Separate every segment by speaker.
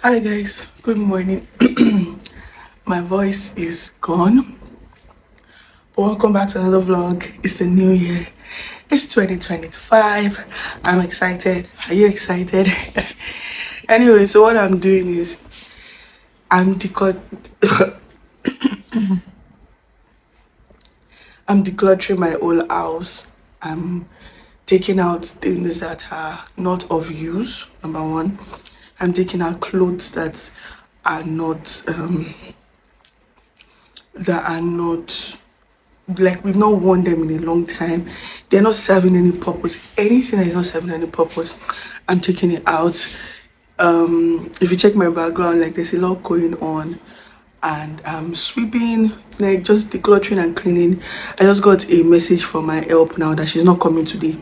Speaker 1: Hi guys, good morning. My voice is gone. Welcome back to another vlog. It's the new year. It's 2025. I'm excited. Are you excited? Anyway, so what I'm doing is I'm I'm decluttering my whole house. I'm taking out things that are not of use. Number one, I'm taking out clothes are not that are not like we've not worn them in a long time. They're not serving any purpose. Anything that is not serving any purpose, I'm taking it out. If you check my background, like there's a lot going on, and I'm sweeping, like just decluttering and cleaning. I just got a message from my help now that she's not coming today.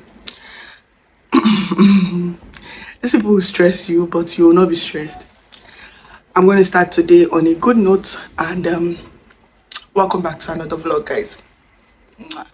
Speaker 1: These people will stress you, but you will not be stressed. I'm going to start today on a good note, and welcome back to another vlog, guys. Mwah.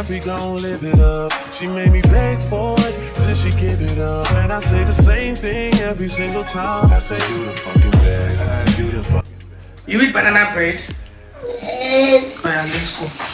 Speaker 2: We gon' live it up. She made me beg for it till she give it up. And I say the same thing every single time. I say you the fucking best. You the fucking best.
Speaker 1: You eat banana bread?
Speaker 3: Yes.
Speaker 1: Oh yeah, let's go.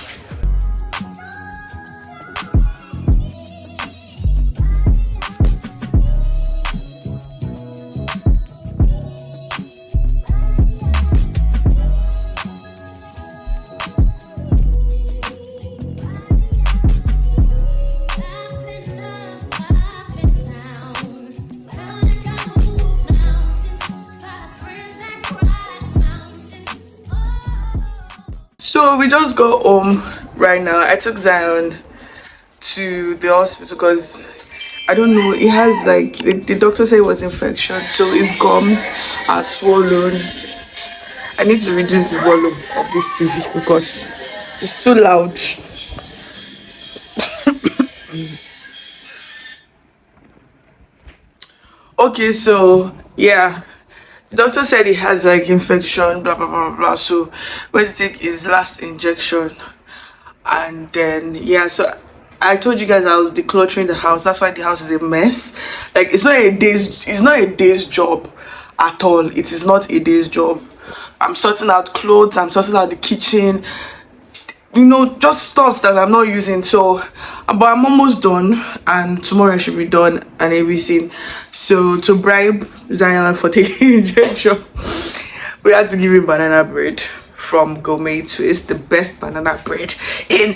Speaker 1: So we just got home right now. I took Zion to the hospital because I don't know, it has like the doctor said it was infection, so his gums are swollen. I need to reduce the volume of this TV because it's too loud. Okay, so yeah, the doctor said he has like infection, blah blah blah blah. So going to take his last injection, and then yeah. So I told you guys I was decluttering the house. That's why the house is a mess. Like it's not a day's job at all. It is not a day's job. I'm sorting out clothes. I'm sorting out the kitchen. You know, just stuff that I'm not using. So but I'm almost done, and tomorrow I should be done and everything. So to bribe Zion for taking injection, we had to give him banana bread from Gourmet. So it's the best banana bread in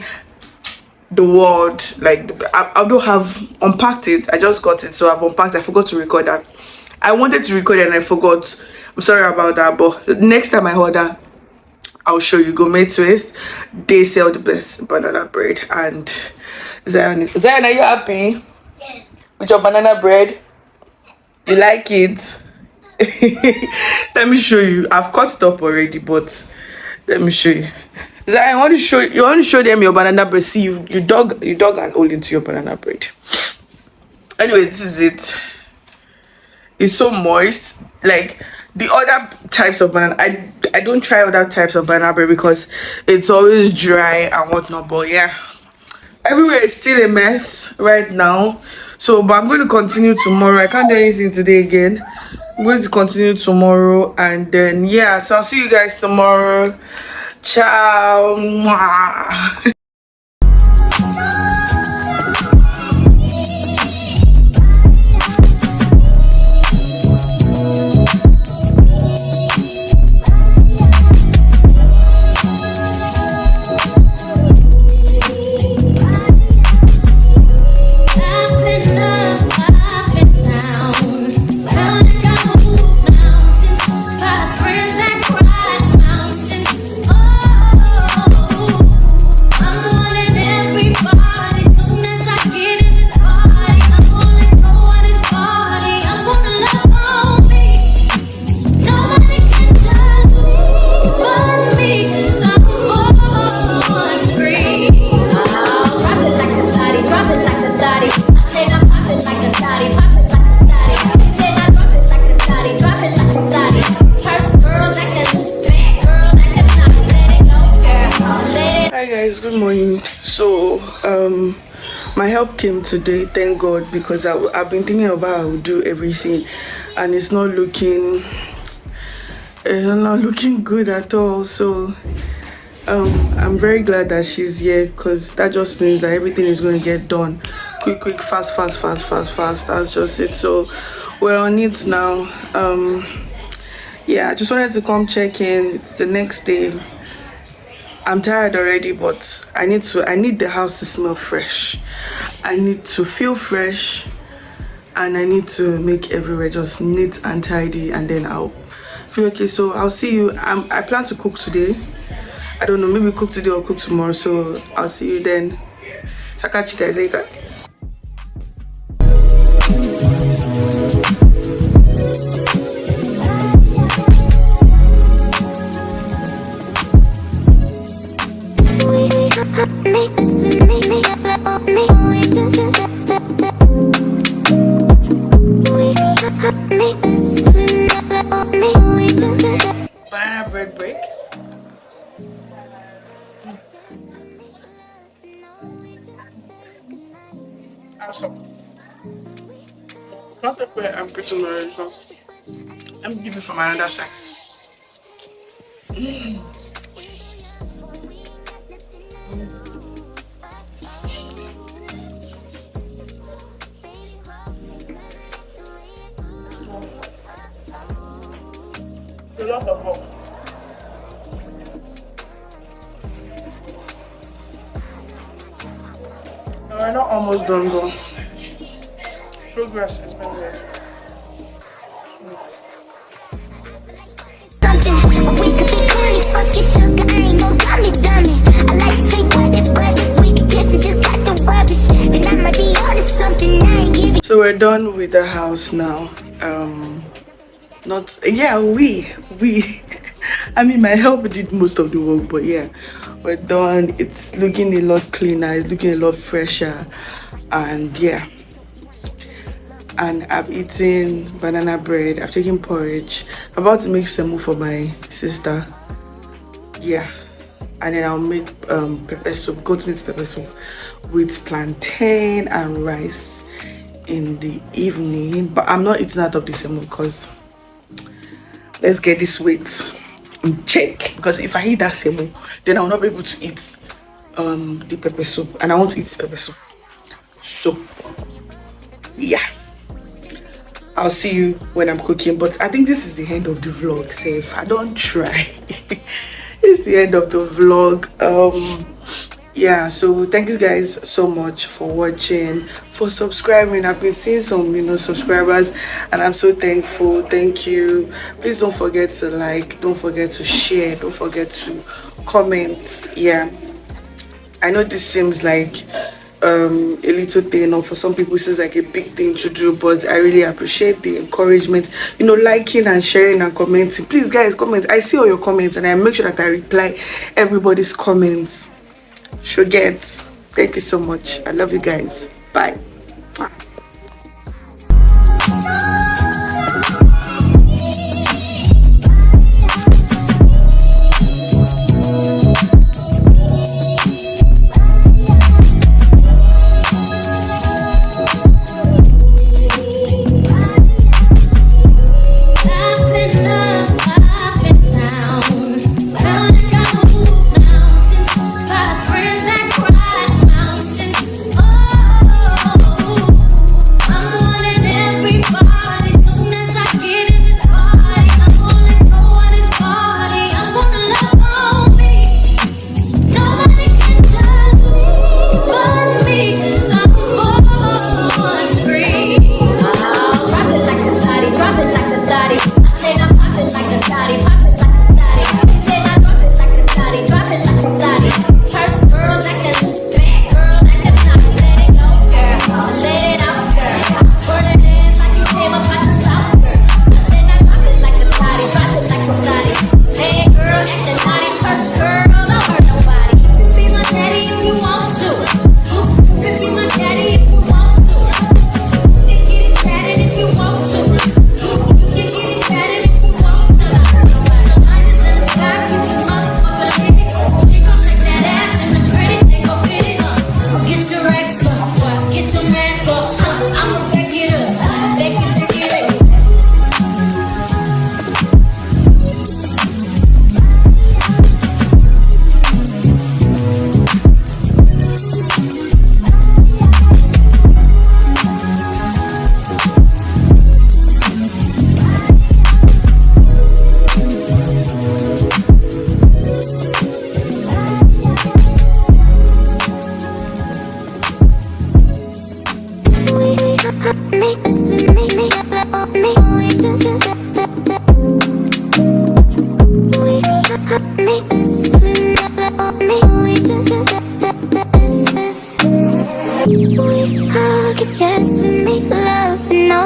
Speaker 1: the world. Like I don't have unpacked it. I just got it, so I've unpacked. I forgot to record that. I wanted to record it and I forgot. I'm sorry about that, but next time I order, I'll show you. Gourmet Twist, they sell the best banana bread. And Zion, are you happy?
Speaker 3: Yes.
Speaker 1: With your banana bread? You like it? Let me show you. I've cut it up already, but let me show you. Zion, you want to show them your banana bread. See, you dug an hole into your banana bread. Anyway, this is it. It's so moist. Like the other types of banana, I don't try other types of banana bread because it's always dry and whatnot. But yeah, everywhere is still a mess right now. So but I'm going to continue tomorrow. I can't do anything today again. I'm going to continue tomorrow, and then yeah, so I'll see you guys tomorrow. Ciao. Mwah. Good morning. So my help came today, thank God, because I've been thinking about how I would do everything, and it's not looking good at all. So I'm very glad that she's here, because that just means that everything is going to get done quick, fast. That's just it. So we're on it now. Yeah, I just wanted to come check in. It's the next day. I'm tired already, but I need the house to smell fresh. I need to feel fresh, and I need to make everywhere just neat and tidy, and then I'll feel okay. So I'll see you. I plan to cook today. I don't know, maybe cook today or cook tomorrow. So I'll see you then. So I'll catch you guys later. Banana bread break. Have some. Not the way I'm putting my sauce. Let me give it from another side. A lot of work. No, we're not almost done though. Progress is being made.
Speaker 4: We could be corny, fuck your sugar, I ain't no dummy. I like to say what if we could kiss and just got the rubbish, then I might be on to something I ain't giving.
Speaker 1: So we're done with the house now. We I mean, my help did most of the work, but yeah, we're done. It's looking a lot cleaner, it's looking a lot fresher, and yeah. And I've eaten banana bread, I've taken porridge. I'm about to make semo for my sister. Yeah. And then I'll make pepper soup, goat meat pepper soup with plantain and rice in the evening. But I'm not eating out of the semo because let's get this weight in check. Because if I eat that semo, then I'll not be able to eat the pepper soup, and I want to eat pepper soup. So yeah, I'll see you when I'm cooking. But I think this is the end of the vlog. Say if I don't try. It's the end of the vlog. Yeah, so thank you guys so much for watching, for subscribing. I've been seeing some subscribers, and I'm so thankful. Thank you. Please don't forget to like, don't forget to share, don't forget to comment. Yeah, I know this seems like a little thing, or for some people it seems like a big thing to do, but I really appreciate the encouragement, liking and sharing and commenting. Please guys, comment. I see all your comments, and I make sure that I reply everybody's comments. Thank you so much. I love you guys. Bye.
Speaker 4: Friends that cried mountains. Oh.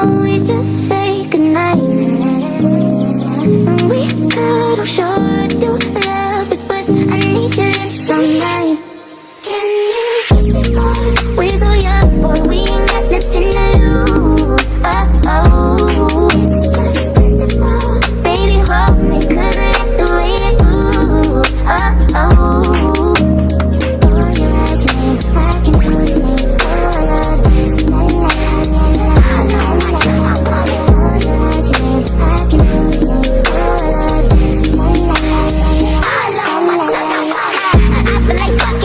Speaker 4: always just say goodnight. We could have sure do love it, but I need your lips all night. Can you kiss me more? We're so young, boy, we ain't got nothing to lose. Oh, it's just principle. Baby, hold me, 'cause I like the way you move. Oh, boy, you're rising, I can lose me.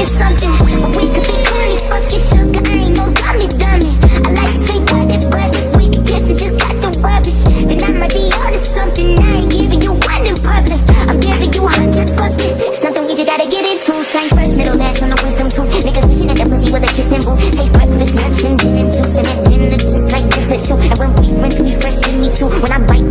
Speaker 4: Something, but we could be corny, fucking sugar, I ain't no dummy. I like to say what if we could kiss and just got the rubbish, then I might be onto something. I ain't giving you one in public, I'm giving you hundreds, fuck it. Something we just gotta get into, same first, middle, last, on the wisdom too. Niggas wishing that the pussy was a kissing boo. Taste breakfast, lunch, and gin and juice, and at dinner just like this at two. And when we friends, we fresh, you need to. When I bite